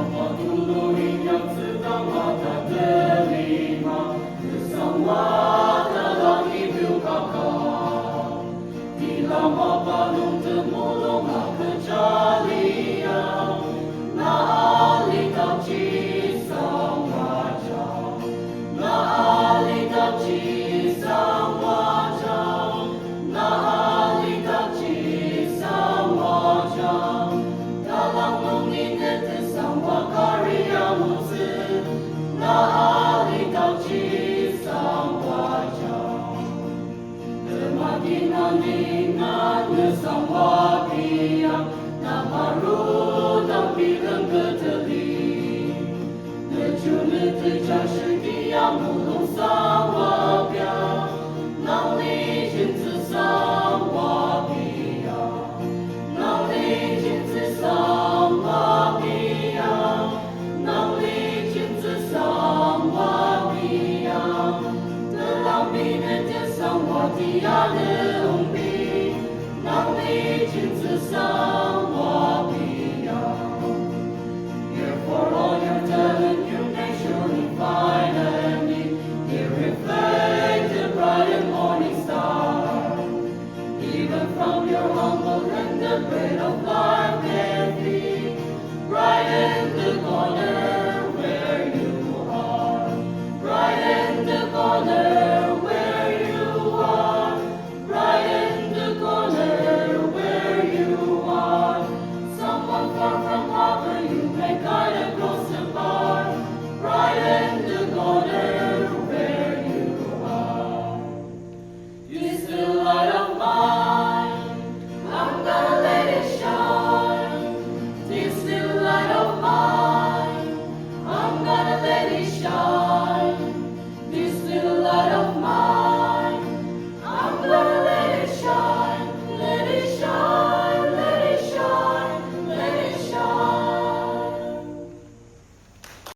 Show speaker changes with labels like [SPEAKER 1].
[SPEAKER 1] apa tuluring yang sedang mata terima bersama dalam hidup kakak. Bila apa belum temulung kejalian, na alidakji sangwajang, na alidakji sangwajang, na alidakji sangwajang. Dalam mengingat sangwa karya muzi, na alidakji sangwajang. Kematinan sangwa biang, na baru dan bilang keteli. Nejune terjadi dia mulung sangwa biang, nang li jinzi sangwa biang, nang li jinzi sangwa biang, nang li jinzi sangwa biang. Dalam minat sangwa dia